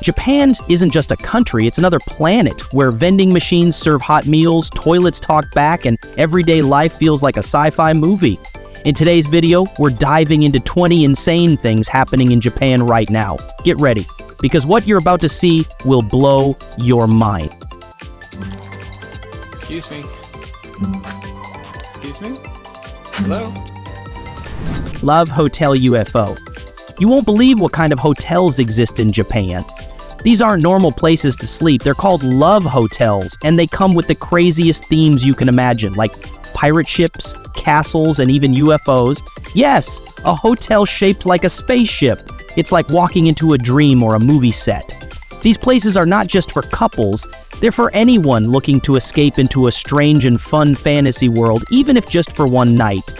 Japan isn't just a country, it's another planet where vending machines serve hot meals, toilets talk back, and everyday life feels like a sci-fi movie. In today's video, we're diving into 20 insane things happening in Japan right now. Get ready, because what you're about to see will blow your mind. Excuse me. Excuse me? Hello? Love Hotel UFO. You won't believe what kind of hotels exist in Japan. These aren't normal places to sleep, they're called love hotels, and they come with the craziest themes you can imagine, like pirate ships, castles, and even UFOs. Yes, a hotel shaped like a spaceship. It's like walking into a dream or a movie set. These places are not just for couples, they're for anyone looking to escape into a strange and fun fantasy world, even if just for one night.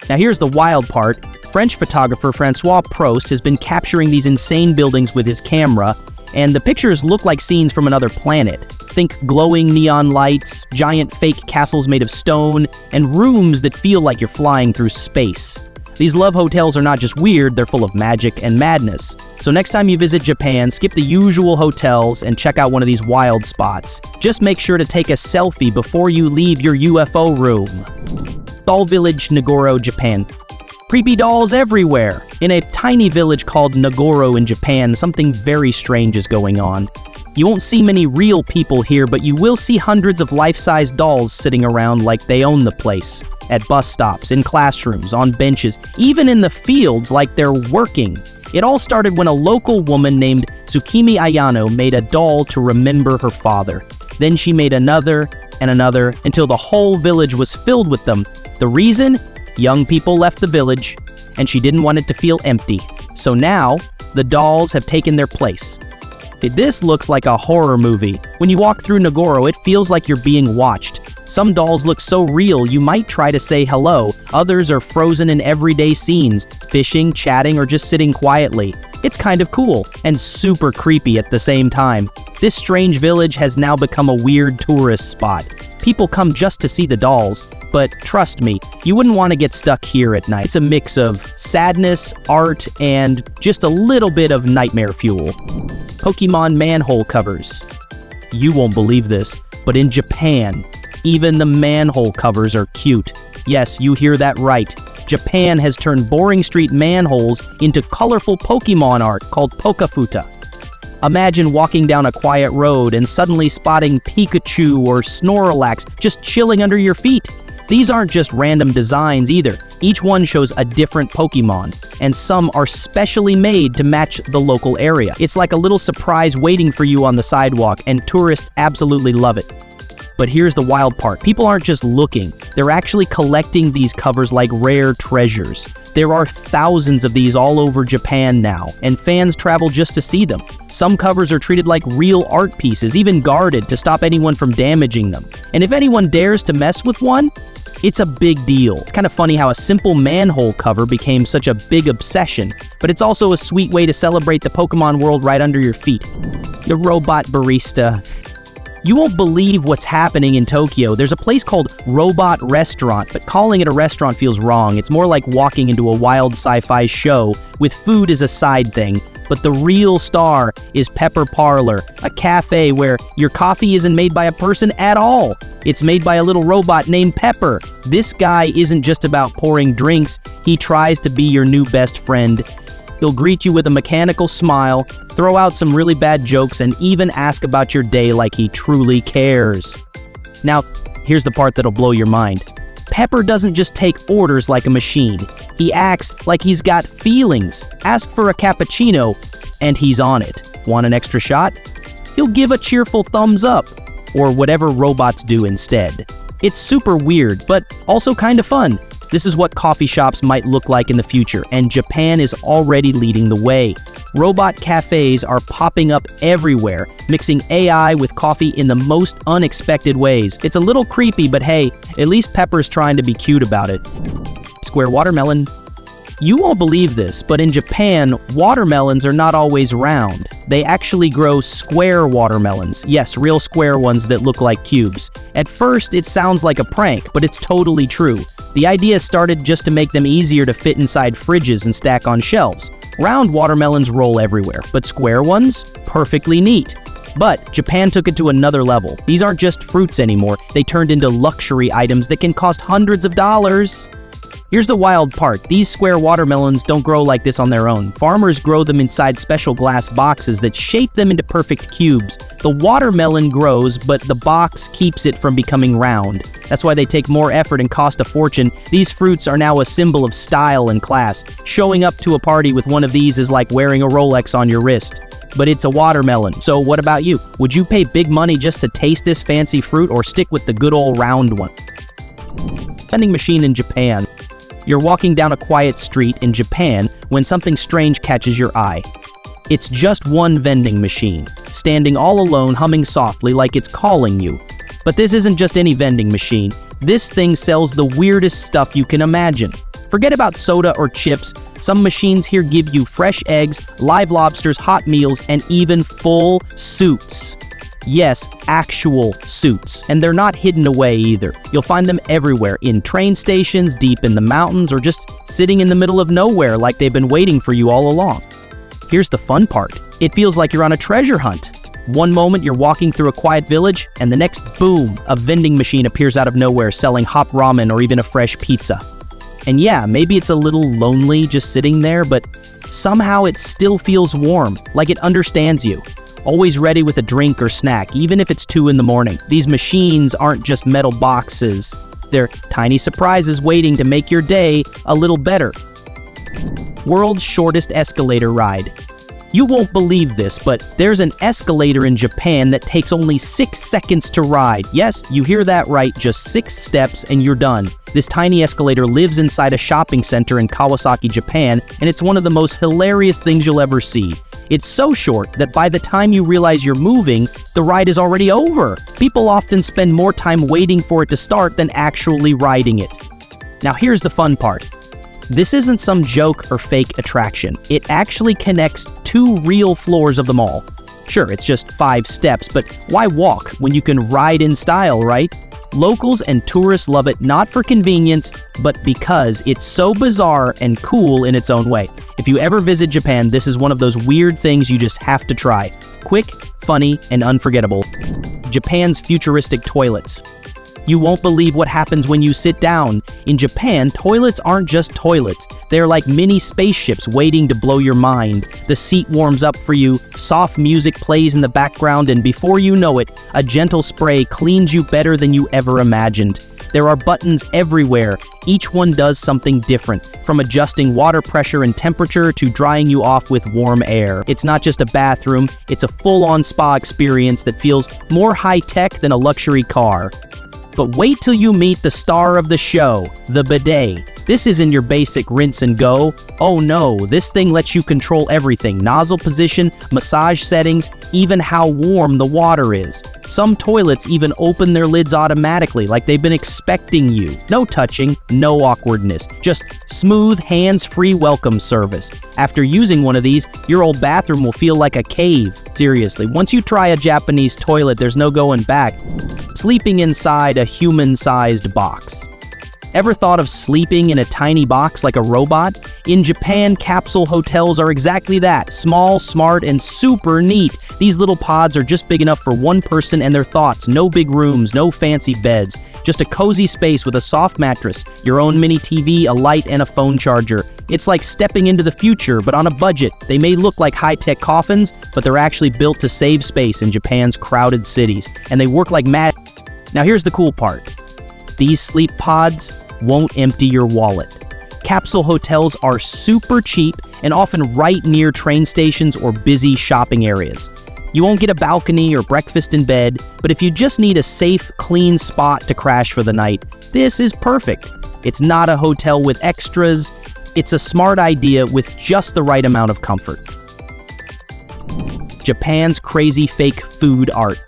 Now here's the wild part. French photographer Francois Prost has been capturing these insane buildings with his camera, and the pictures look like scenes from another planet. Think glowing neon lights, giant fake castles made of stone, and rooms that feel like you're flying through space. These love hotels are not just weird, they're full of magic and madness. So next time you visit Japan, skip the usual hotels and check out one of these wild spots. Just make sure to take a selfie before you leave your UFO room. Doll Village, Nagoro, Japan. Creepy dolls everywhere. In a tiny village called Nagoro in Japan, something very strange is going on. You won't see many real people here, but you will see hundreds of life-size dolls sitting around like they own the place. At bus stops, in classrooms, on benches, even in the fields like they're working. It all started when a local woman named Tsukimi Ayano made a doll to remember her father. Then she made another and another until the whole village was filled with them. The reason? Young people left the village, and she didn't want it to feel empty. So now, the dolls have taken their place. This looks like a horror movie. When you walk through Nagoro, it feels like you're being watched. Some dolls look so real, you might try to say hello. Others are frozen in everyday scenes, fishing, chatting, or just sitting quietly. It's kind of cool, and super creepy at the same time. This strange village has now become a weird tourist spot. People come just to see the dolls, but trust me, you wouldn't want to get stuck here at night. It's a mix of sadness, art, and just a little bit of nightmare fuel. Pokemon manhole covers. You won't believe this, but in Japan, even the manhole covers are cute. Yes, you hear that right. Japan has turned boring street manholes into colorful Pokemon art called Pokafuta. Imagine walking down a quiet road and suddenly spotting Pikachu or Snorlax just chilling under your feet. These aren't just random designs either. Each one shows a different Pokemon, and some are specially made to match the local area. It's like a little surprise waiting for you on the sidewalk, and tourists absolutely love it. But here's the wild part. People aren't just looking. They're actually collecting these covers like rare treasures. There are thousands of these all over Japan now, and fans travel just to see them. Some covers are treated like real art pieces, even guarded to stop anyone from damaging them. And if anyone dares to mess with one, it's a big deal. It's kind of funny how a simple manhole cover became such a big obsession, but it's also a sweet way to celebrate the Pokemon world right under your feet. The robot barista. You won't believe what's happening in Tokyo. There's a place called Robot Restaurant, but calling it a restaurant feels wrong. It's more like walking into a wild sci-fi show with food as a side thing. But the real star is Pepper Parlor, a cafe where your coffee isn't made by a person at all. It's made by a little robot named Pepper. This guy isn't just about pouring drinks, he tries to be your new best friend. He'll greet you with a mechanical smile, throw out some really bad jokes, and even ask about your day like he truly cares. Now, here's the part that'll blow your mind. Pepper doesn't just take orders like a machine. He acts like he's got feelings. Ask for a cappuccino, and he's on it. Want an extra shot? He'll give a cheerful thumbs up, or whatever robots do instead. It's super weird, but also kind of fun. This is what coffee shops might look like in the future, and Japan is already leading the way. Robot cafes are popping up everywhere, mixing AI with coffee in the most unexpected ways. It's a little creepy, but hey, at least Pepper's trying to be cute about it. Square watermelon. You won't believe this, but in Japan, watermelons are not always round. They actually grow square watermelons. Yes, real square ones that look like cubes. At first, it sounds like a prank, but it's totally true. The idea started just to make them easier to fit inside fridges and stack on shelves. Round watermelons roll everywhere, but square ones? Perfectly neat. But Japan took it to another level. These aren't just fruits anymore, they turned into luxury items that can cost hundreds of dollars. Here's the wild part. These square watermelons don't grow like this on their own. Farmers grow them inside special glass boxes that shape them into perfect cubes. The watermelon grows, but the box keeps it from becoming round. That's why they take more effort and cost a fortune. These fruits are now a symbol of style and class. Showing up to a party with one of these is like wearing a Rolex on your wrist. But it's a watermelon. So what about you? Would you pay big money just to taste this fancy fruit or stick with the good old round one? Vending machine in Japan. You're walking down a quiet street in Japan when something strange catches your eye. It's just one vending machine, standing all alone, humming softly like it's calling you. But this isn't just any vending machine. This thing sells the weirdest stuff you can imagine. Forget about soda or chips. Some machines here give you fresh eggs, live lobsters, hot meals, and even full suits. Yes, actual suits. And they're not hidden away either. You'll find them everywhere, in train stations, deep in the mountains, or just sitting in the middle of nowhere like they've been waiting for you all along. Here's the fun part. It feels like you're on a treasure hunt. One moment you're walking through a quiet village, and the next, boom, a vending machine appears out of nowhere selling hot ramen or even a fresh pizza. And yeah, maybe it's a little lonely just sitting there, but somehow it still feels warm, like it understands you. Always ready with a drink or snack, even if it's 2 in the morning. These machines aren't just metal boxes. They're tiny surprises waiting to make your day a little better. World's shortest escalator ride. You won't believe this, but there's an escalator in Japan that takes only 6 seconds to ride. Yes, you hear that right, just 6 steps and you're done. This tiny escalator lives inside a shopping center in Kawasaki, Japan, and it's one of the most hilarious things you'll ever see. It's so short that by the time you realize you're moving, the ride is already over. People often spend more time waiting for it to start than actually riding it. Now here's the fun part. This isn't some joke or fake attraction. It actually connects 2 real floors of the mall. Sure, it's just 5 steps, but why walk when you can ride in style, right? Locals and tourists love it not for convenience, but because it's so bizarre and cool in its own way. If you ever visit Japan, this is one of those weird things you just have to try. Quick, funny, and unforgettable. Japan's futuristic toilets. You won't believe what happens when you sit down. In Japan, toilets aren't just toilets. They're like mini spaceships waiting to blow your mind. The seat warms up for you, soft music plays in the background, and before you know it, a gentle spray cleans you better than you ever imagined. There are buttons everywhere. Each one does something different, from adjusting water pressure and temperature to drying you off with warm air. It's not just a bathroom, it's a full-on spa experience that feels more high-tech than a luxury car. But wait till you meet the star of the show, the bidet. This isn't your basic rinse and go. Oh no, this thing lets you control everything: nozzle position, massage settings, even how warm the water is. Some toilets even open their lids automatically, like they've been expecting you. No touching, no awkwardness, just smooth, hands-free welcome service. After using one of these, your old bathroom will feel like a cave. Seriously, once you try a Japanese toilet, there's no going back. Sleeping inside a human-sized box. Ever thought of sleeping in a tiny box like a robot? In Japan, capsule hotels are exactly that. Small, smart, and super neat. These little pods are just big enough for one person and their thoughts. No big rooms, no fancy beds. Just a cozy space with a soft mattress, your own mini TV, a light, and a phone charger. It's like stepping into the future, but on a budget. They may look like high-tech coffins, but they're actually built to save space in Japan's crowded cities. And they work like mad. Now here's the cool part. These sleep pods won't empty your wallet. Capsule hotels are super cheap and often right near train stations or busy shopping areas. You won't get a balcony or breakfast in bed, but if you just need a safe, clean spot to crash for the night, this is perfect. It's not a hotel with extras, it's a smart idea with just the right amount of comfort. Japan's crazy fake food art.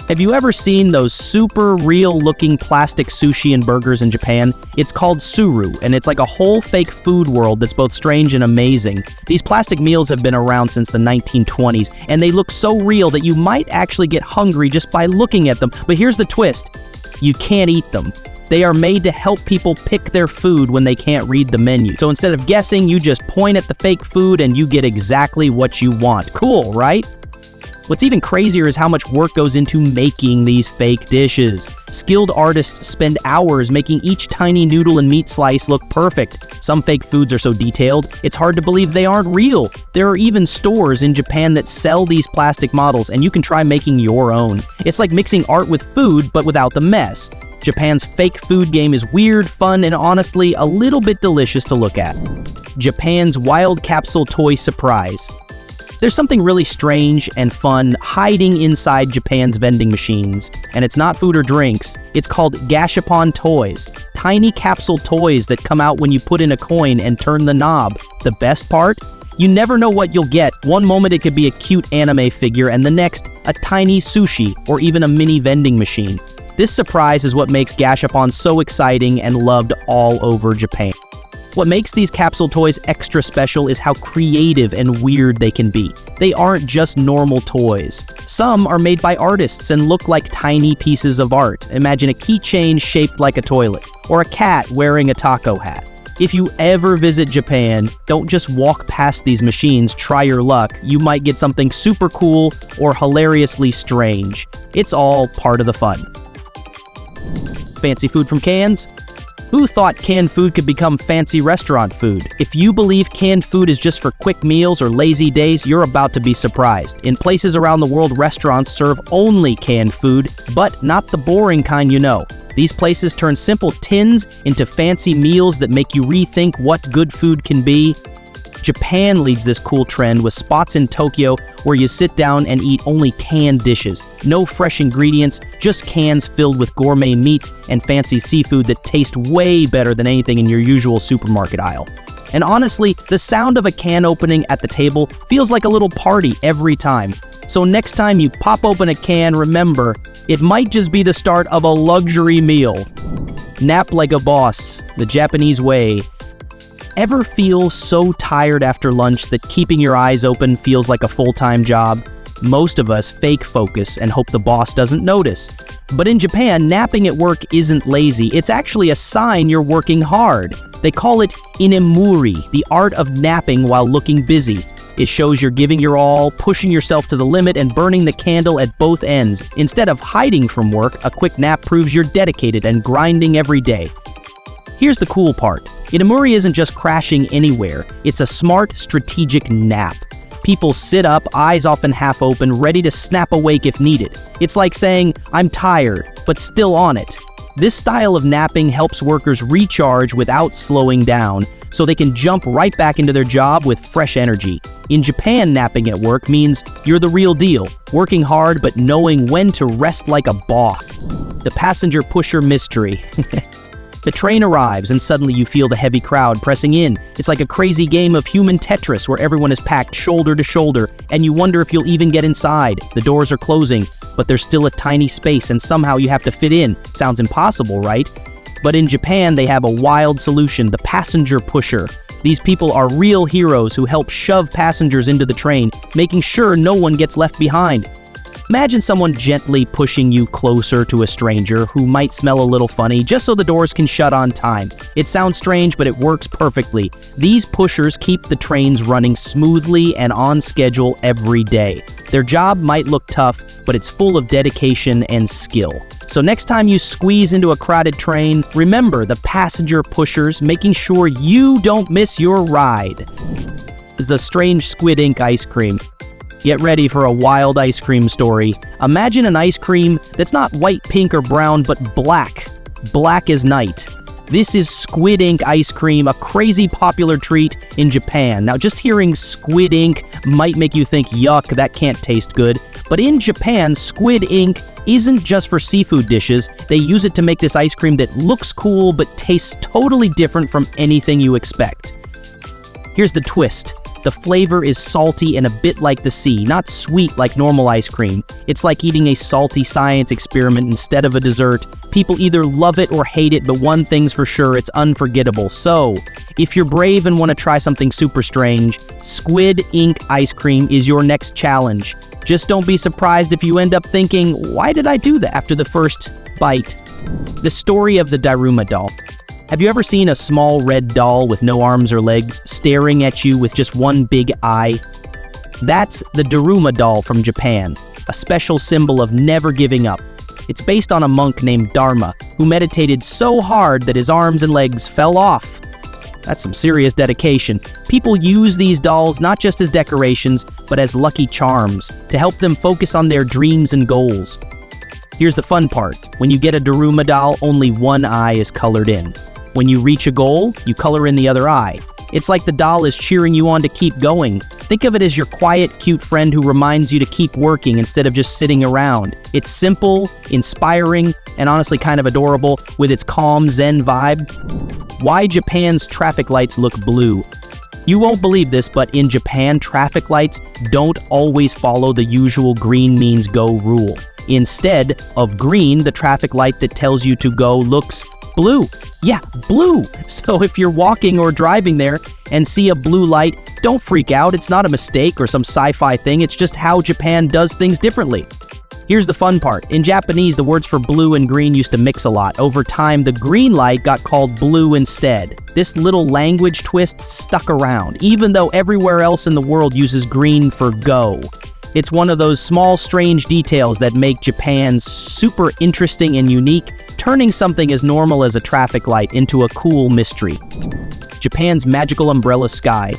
Have you ever seen those super real-looking plastic sushi and burgers in Japan? It's called suru, and it's like a whole fake food world that's both strange and amazing. These plastic meals have been around since the 1920s, and they look so real that you might actually get hungry just by looking at them. But here's the twist. You can't eat them. They are made to help people pick their food when they can't read the menu. So instead of guessing, you just point at the fake food and you get exactly what you want. Cool, right? What's even crazier is how much work goes into making these fake dishes. Skilled artists spend hours making each tiny noodle and meat slice look perfect. Some fake foods are so detailed, it's hard to believe they aren't real. There are even stores in Japan that sell these plastic models, and you can try making your own. It's like mixing art with food, but without the mess. Japan's fake food game is weird, fun, and honestly, a little bit delicious to look at. Japan's wild capsule toy surprise. There's something really strange and fun hiding inside Japan's vending machines, and it's not food or drinks. It's called gashapon toys, tiny capsule toys that come out when you put in a coin and turn the knob. The best part? You never know what you'll get. One moment it could be a cute anime figure, and the next, a tiny sushi or even a mini vending machine. This surprise is what makes gashapon so exciting and loved all over Japan. What makes these capsule toys extra special is how creative and weird they can be. They aren't just normal toys. Some are made by artists and look like tiny pieces of art. Imagine a keychain shaped like a toilet, or a cat wearing a taco hat. If you ever visit Japan, don't just walk past these machines, try your luck. You might get something super cool or hilariously strange. It's all part of the fun. Fancy food from cans? Who thought canned food could become fancy restaurant food? If you believe canned food is just for quick meals or lazy days, you're about to be surprised. In places around the world, restaurants serve only canned food, but not the boring kind you know. These places turn simple tins into fancy meals that make you rethink what good food can be. Japan leads this cool trend with spots in Tokyo where you sit down and eat only canned dishes. No fresh ingredients, just cans filled with gourmet meats and fancy seafood that taste way better than anything in your usual supermarket aisle. And honestly, the sound of a can opening at the table feels like a little party every time. So next time you pop open a can, remember, it might just be the start of a luxury meal. Nap like a boss, the Japanese way. Ever feel so tired after lunch that keeping your eyes open feels like a full-time job? Most of us fake focus and hope the boss doesn't notice. But in Japan, napping at work isn't lazy. It's actually a sign you're working hard. They call it inemuri, the art of napping while looking busy. It shows you're giving your all, pushing yourself to the limit, and burning the candle at both ends. Instead of hiding from work, a quick nap proves you're dedicated and grinding every day. Here's the cool part. Inemuri isn't just crashing anywhere. It's a smart, strategic nap. People sit up, eyes often half open, ready to snap awake if needed. It's like saying, I'm tired, but still on it. This style of napping helps workers recharge without slowing down, so they can jump right back into their job with fresh energy. In Japan, napping at work means you're the real deal, working hard but knowing when to rest like a boss. The passenger pusher mystery. The train arrives and suddenly you feel the heavy crowd pressing in. It's like a crazy game of human Tetris where everyone is packed shoulder to shoulder and you wonder if you'll even get inside. The doors are closing, but there's still a tiny space and somehow you have to fit in. Sounds impossible, right? But in Japan, they have a wild solution, the passenger pusher. These people are real heroes who help shove passengers into the train, making sure no one gets left behind. Imagine someone gently pushing you closer to a stranger who might smell a little funny just so the doors can shut on time. It sounds strange, but it works perfectly. These pushers keep the trains running smoothly and on schedule every day. Their job might look tough, but it's full of dedication and skill. So next time you squeeze into a crowded train, remember the passenger pushers making sure you don't miss your ride. The strange squid ink ice cream. Get ready for a wild ice cream story. Imagine an ice cream that's not white, pink, or brown, but black. Black as night. This is squid ink ice cream, a crazy popular treat in Japan. Now, just hearing squid ink might make you think, yuck, that can't taste good. But in Japan, squid ink isn't just for seafood dishes. They use it to make this ice cream that looks cool, but tastes totally different from anything you expect. Here's the twist. The flavor is salty and a bit like the sea, not sweet like normal ice cream. It's like eating a salty science experiment instead of a dessert. People either love it or hate it, but one thing's for sure, it's unforgettable. So, if you're brave and want to try something super strange, squid ink ice cream is your next challenge. Just don't be surprised if you end up thinking, why did I do that after the first bite? The story of the Daruma doll. Have you ever seen a small red doll with no arms or legs staring at you with just one big eye? That's the Daruma doll from Japan, a special symbol of never giving up. It's based on a monk named Dharma, who meditated so hard that his arms and legs fell off. That's some serious dedication. People use these dolls not just as decorations, but as lucky charms to help them focus on their dreams and goals. Here's the fun part. When you get a Daruma doll, only one eye is colored in. When you reach a goal, you color in the other eye. It's like the doll is cheering you on to keep going. Think of it as your quiet, cute friend who reminds you to keep working instead of just sitting around. It's simple, inspiring, and honestly kind of adorable with its calm Zen vibe. Why Japan's traffic lights look blue. You won't believe this, but in Japan, traffic lights don't always follow the usual green means go rule. Instead of green, the traffic light that tells you to go looks blue. Yeah, blue. So if you're walking or driving there and see a blue light, don't freak out. It's not a mistake or some sci-fi thing. It's just how Japan does things differently. Here's the fun part. In Japanese, the words for blue and green used to mix a lot. Over time, the green light got called blue instead. This little language twist stuck around, even though everywhere else in the world uses green for go. It's one of those small, strange details that make Japan super interesting and unique, turning something as normal as a traffic light into a cool mystery. Japan's magical umbrella sky.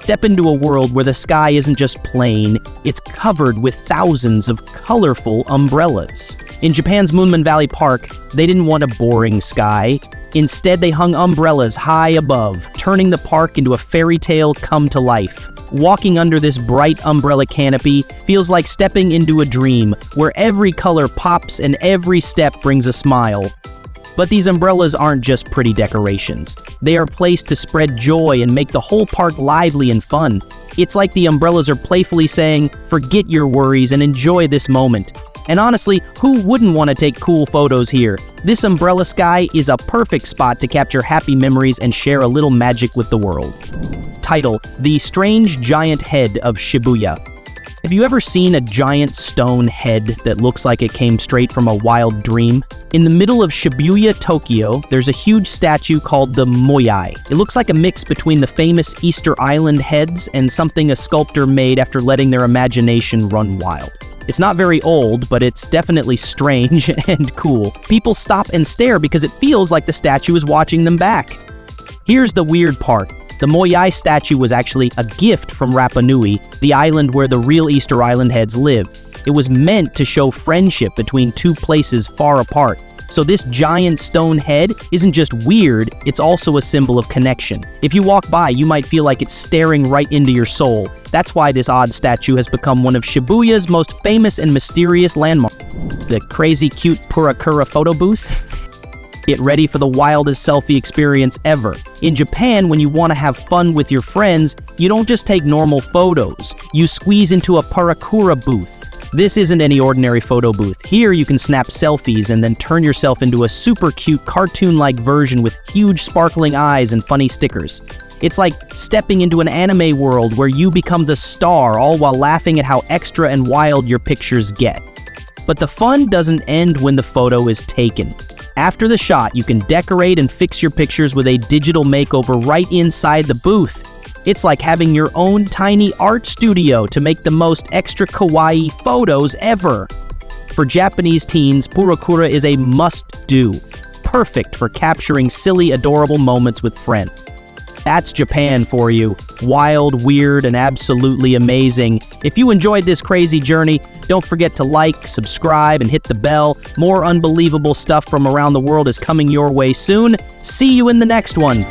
Step into a world where the sky isn't just plain, it's covered with thousands of colorful umbrellas. In Japan's Moonman Valley Park, they didn't want a boring sky. Instead, they hung umbrellas high above, turning the park into a fairy tale come to life. Walking under this bright umbrella canopy feels like stepping into a dream, where every color pops and every step brings a smile. But these umbrellas aren't just pretty decorations. They are placed to spread joy and make the whole park lively and fun. It's like the umbrellas are playfully saying, forget your worries and enjoy this moment. And honestly, who wouldn't want to take cool photos here? This umbrella sky is a perfect spot to capture happy memories and share a little magic with the world. Title: The Strange Giant Head of Shibuya. Have you ever seen a giant stone head that looks like it came straight from a wild dream? In the middle of Shibuya, Tokyo, there's a huge statue called the Moyai. It looks like a mix between the famous Easter Island heads and something a sculptor made after letting their imagination run wild. It's not very old, but it's definitely strange and cool. People stop and stare because it feels like the statue is watching them back. Here's the weird part. The Moyai statue was actually a gift from Rapa Nui, the island where the real Easter Island heads live. It was meant to show friendship between two places far apart. So this giant stone head isn't just weird, it's also a symbol of connection. If you walk by, you might feel like it's staring right into your soul. That's why this odd statue has become one of Shibuya's most famous and mysterious landmarks. The crazy cute Purakura photo booth? Get ready for the wildest selfie experience ever. In Japan, when you want to have fun with your friends, you don't just take normal photos. You squeeze into a Purakura booth. This isn't any ordinary photo booth. Here you can snap selfies and then turn yourself into a super cute cartoon-like version with huge sparkling eyes and funny stickers. It's like stepping into an anime world where you become the star, all while laughing at how extra and wild your pictures get. But the fun doesn't end when the photo is taken. After the shot, you can decorate and fix your pictures with a digital makeover right inside the booth. It's like having your own tiny art studio to make the most extra kawaii photos ever. For Japanese teens, Purakura is a must-do, perfect for capturing silly, adorable moments with friends. That's Japan for you. Wild, weird, and absolutely amazing. If you enjoyed this crazy journey, don't forget to like, subscribe, and hit the bell. More unbelievable stuff from around the world is coming your way soon. See you in the next one.